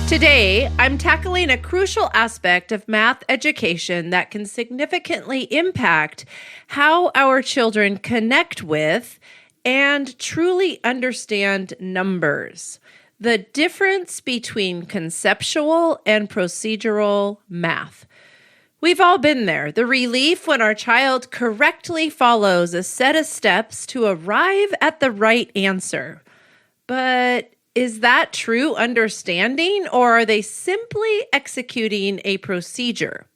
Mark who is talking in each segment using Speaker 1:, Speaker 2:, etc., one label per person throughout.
Speaker 1: Today, I'm tackling a crucial aspect of math education that can significantly impact how our children connect with and truly understand numbers. The difference between conceptual and procedural math. We've all been there. The relief when our child correctly follows a set of steps to arrive at the right answer. But is that true understanding, or are they simply executing a procedure?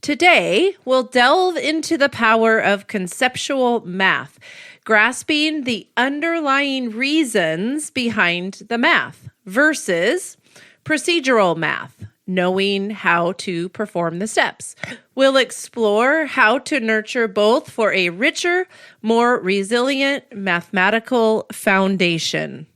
Speaker 1: Today, we'll delve into the power of conceptual math, grasping the underlying reasons behind the math, versus procedural math, knowing how to perform the steps. We'll explore how to nurture both for a richer, more resilient mathematical foundation.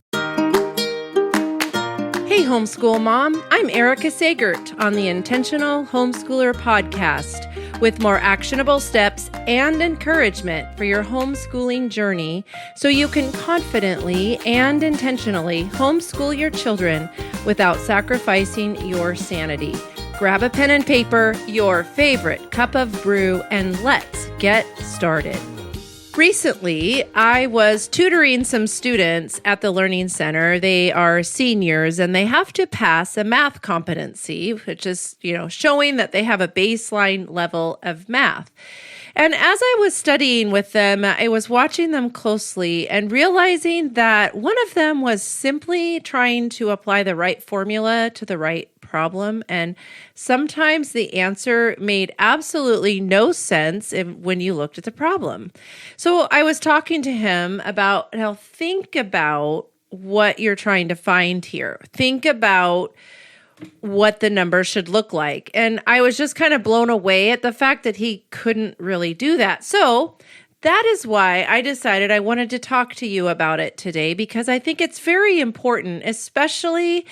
Speaker 1: Hey, homeschool mom, I'm Erica Sagert on the Intentional Homeschooler podcast with more actionable steps and encouragement for your homeschooling journey so you can confidently and intentionally homeschool your children without sacrificing your sanity. Grab a pen and paper, your favorite cup of brew, and let's get started. Recently, I was tutoring some students at the Learning Center. They are seniors and they have to pass a math competency, which is, showing that they have a baseline level of math. And as I was studying with them, I was watching them closely and realizing that one of them was simply trying to apply the right formula to the right problem. And sometimes the answer made absolutely no sense when you looked at the problem. So I was talking to him about, think about what you're trying to find here. Think about what the numbers should look like. And I was just kind of blown away at the fact that he couldn't really do that. So that is why I decided I wanted to talk to you about it today, because I think it's very important, especially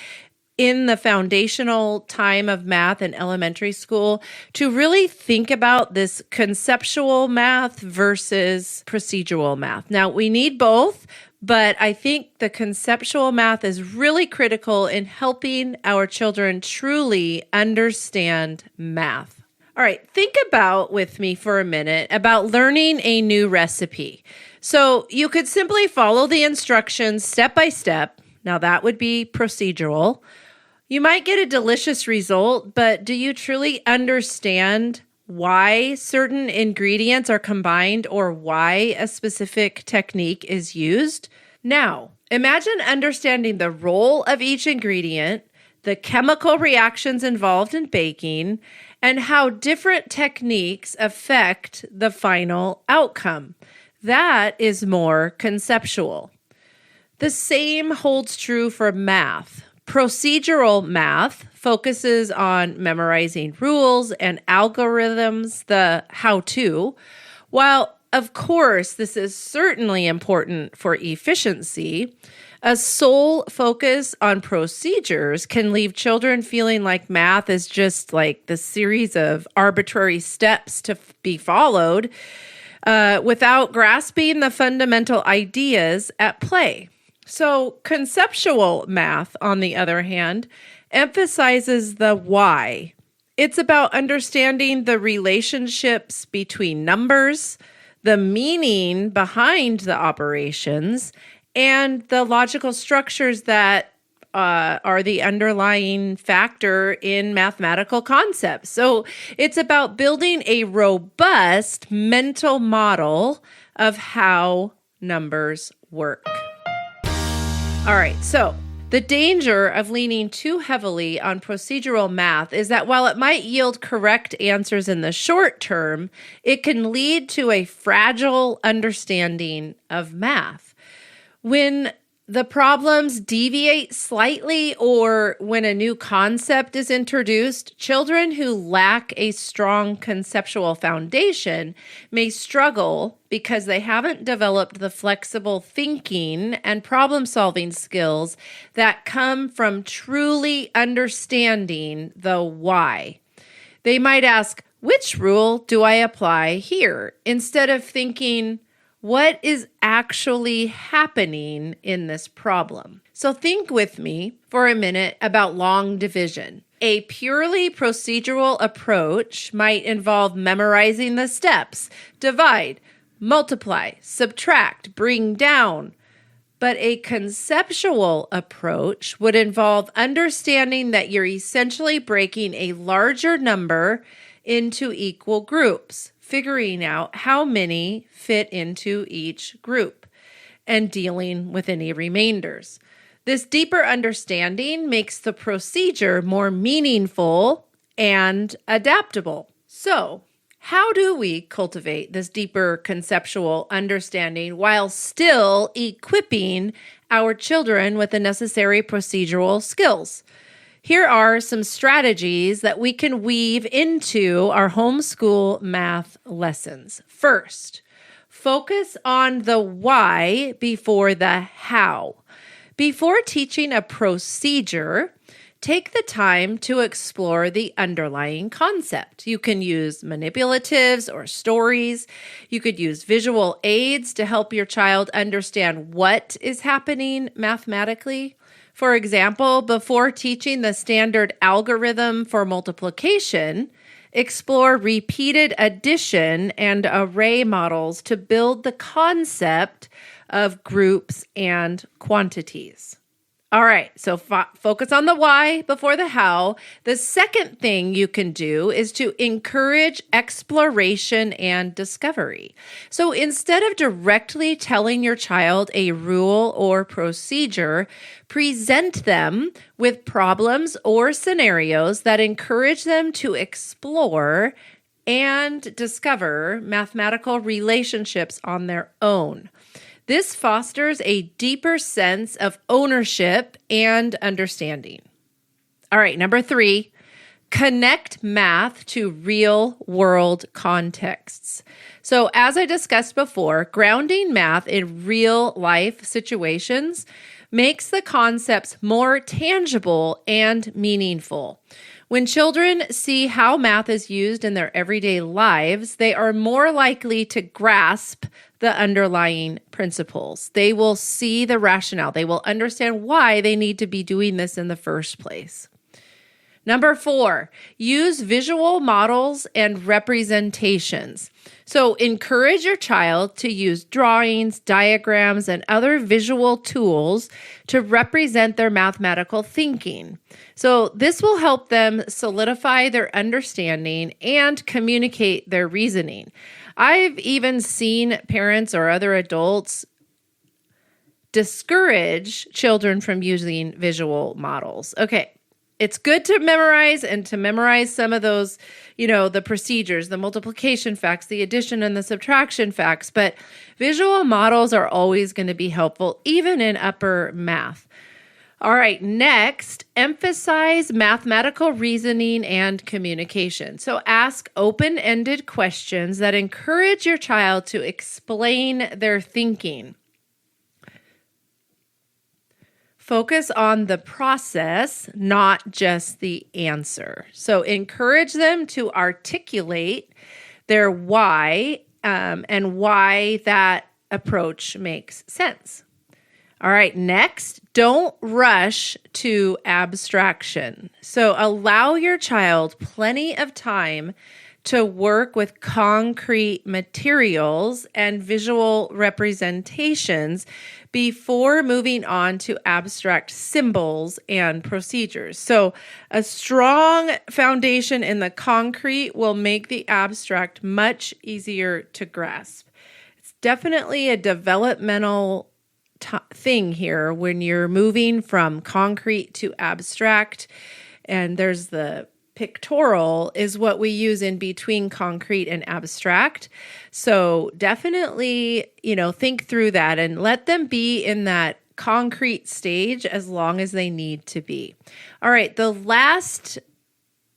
Speaker 1: in the foundational time of math in elementary school, to really think about this conceptual math versus procedural math. Now, we need both, but I think the conceptual math is really critical in helping our children truly understand math. All right, think about with me for a minute about learning a new recipe. So you could simply follow the instructions step by step. Now that would be procedural. You might get a delicious result, but do you truly understand why certain ingredients are combined or why a specific technique is used? Now, imagine understanding the role of each ingredient, the chemical reactions involved in baking, and how different techniques affect the final outcome. That is more conceptual. The same holds true for math. Procedural math focuses on memorizing rules and algorithms, the how-to, while of course this is certainly important for efficiency. A sole focus on procedures can leave children feeling like math is just like the series of arbitrary steps to be followed without grasping the fundamental ideas at play. So conceptual math, on the other hand, emphasizes the why. It's about understanding the relationships between numbers, the meaning behind the operations, and the logical structures that are the underlying factor in mathematical concepts. So it's about building a robust mental model of how numbers work. All right, so the danger of leaning too heavily on procedural math is that while it might yield correct answers in the short term, it can lead to a fragile understanding of math. When the problems deviate slightly or when a new concept is introduced, children who lack a strong conceptual foundation may struggle because they haven't developed the flexible thinking and problem-solving skills that come from truly understanding the why. They might ask, which rule do I apply here? Instead of thinking, What is actually happening in this problem? So think with me for a minute about long division. A purely procedural approach might involve memorizing the steps: divide, multiply, subtract, bring down. But a conceptual approach would involve understanding that you're essentially breaking a larger number into equal groups, figuring out how many fit into each group, and dealing with any remainders. This deeper understanding makes the procedure more meaningful and adaptable. So, how do we cultivate this deeper conceptual understanding while still equipping our children with the necessary procedural skills? Here are some strategies that we can weave into our homeschool math lessons. First, focus on the why before the how. Before teaching a procedure, take the time to explore the underlying concept. You can use manipulatives or stories. You could use visual aids to help your child understand what is happening mathematically. For example, before teaching the standard algorithm for multiplication, explore repeated addition and array models to build the concept of groups and quantities. All right, so focus on the why before the how. The second thing you can do is to encourage exploration and discovery. So instead of directly telling your child a rule or procedure, present them with problems or scenarios that encourage them to explore and discover mathematical relationships on their own. This fosters a deeper sense of ownership and understanding. All right, number 3, connect math to real-world contexts. So as I discussed before, grounding math in real-life situations makes the concepts more tangible and meaningful. When children see how math is used in their everyday lives, they are more likely to grasp the underlying principles. They will see the rationale. They will understand why they need to be doing this in the first place. Number 4, use visual models and representations. So encourage your child to use drawings, diagrams, and other visual tools to represent their mathematical thinking. So this will help them solidify their understanding and communicate their reasoning. I've even seen parents or other adults discourage children from using visual models. Okay. It's good to memorize and to memorize some of those, the procedures, the multiplication facts, the addition and the subtraction facts, but visual models are always going to be helpful, even in upper math. All right, next, emphasize mathematical reasoning and communication. So ask open-ended questions that encourage your child to explain their thinking. Focus on the process, not just the answer. So encourage them to articulate their why and why that approach makes sense. All right, next, don't rush to abstraction. So allow your child plenty of time to work with concrete materials and visual representations before moving on to abstract symbols and procedures. So a strong foundation in the concrete will make the abstract much easier to grasp. It's definitely a developmental thing here when you're moving from concrete to abstract, and there's the pictorial is what we use in between concrete and abstract. So definitely, think through that and let them be in that concrete stage as long as they need to be. All right, the last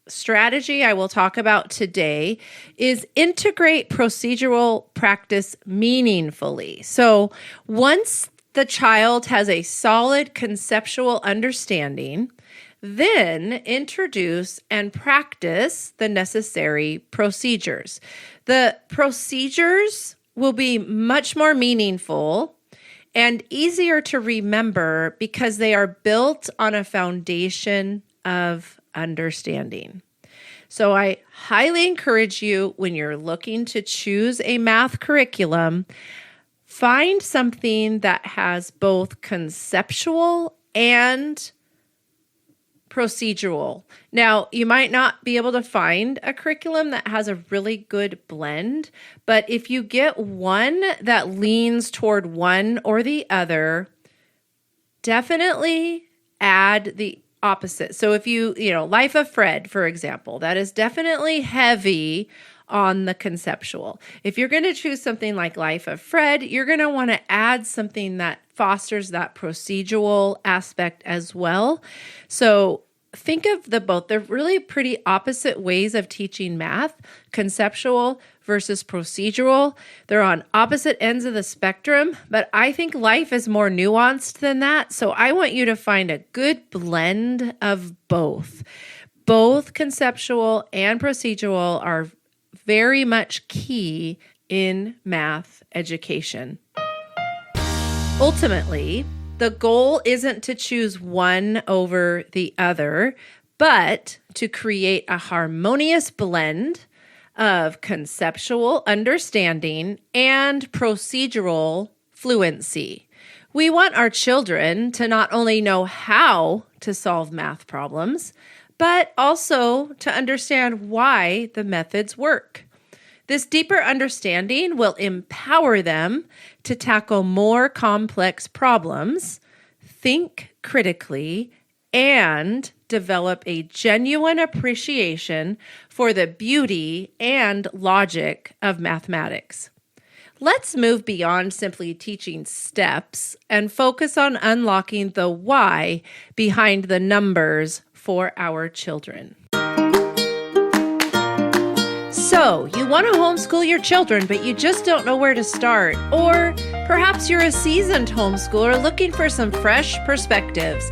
Speaker 1: strategy I will talk about today is integrate procedural practice meaningfully. So once the child has a solid conceptual understanding, then introduce and practice the necessary procedures. The procedures will be much more meaningful and easier to remember because they are built on a foundation of understanding. So I highly encourage you, when you're looking to choose a math curriculum, find something that has both conceptual and procedural. Now, you might not be able to find a curriculum that has a really good blend, but if you get one that leans toward one or the other, definitely add the opposite. So if Life of Fred, for example, that is definitely heavy on the conceptual. If you're going to choose something like Life of Fred, you're going to want to add something that fosters that procedural aspect as well. So think of the both. They're really pretty opposite ways of teaching math, conceptual versus procedural. They're on opposite ends of the spectrum, but I think life is more nuanced than that. So I want you to find a good blend of both. Both conceptual and procedural are very much key in math education. Ultimately, the goal isn't to choose one over the other, but to create a harmonious blend of conceptual understanding and procedural fluency. We want our children to not only know how to solve math problems, but also to understand why the methods work. This deeper understanding will empower them to tackle more complex problems, think critically, and develop a genuine appreciation for the beauty and logic of mathematics. Let's move beyond simply teaching steps and focus on unlocking the why behind the numbers for our children. So, you want to homeschool your children, but you just don't know where to start. Or perhaps you're a seasoned homeschooler looking for some fresh perspectives.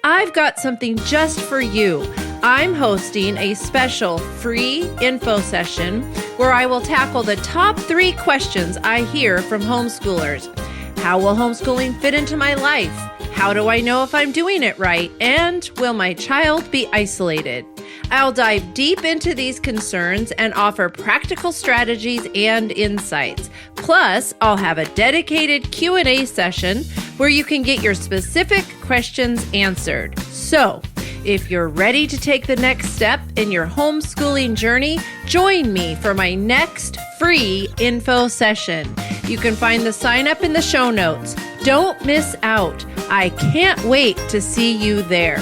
Speaker 1: I've got something just for you. I'm hosting a special free info session where I will tackle the top 3 questions I hear from homeschoolers. How will homeschooling fit into my life? How do I know if I'm doing it right? And will my child be isolated? I'll dive deep into these concerns and offer practical strategies and insights. Plus, I'll have a dedicated Q&A session where you can get your specific questions answered. So, if you're ready to take the next step in your homeschooling journey, join me for my next free info session. You can find the sign up in the show notes. Don't miss out. I can't wait to see you there.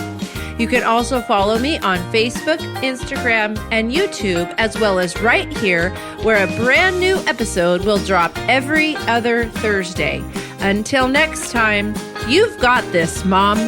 Speaker 1: You can also follow me on Facebook, Instagram, and YouTube, as well as right here, where a brand new episode will drop every other Thursday. Until next time, you've got this, Mom.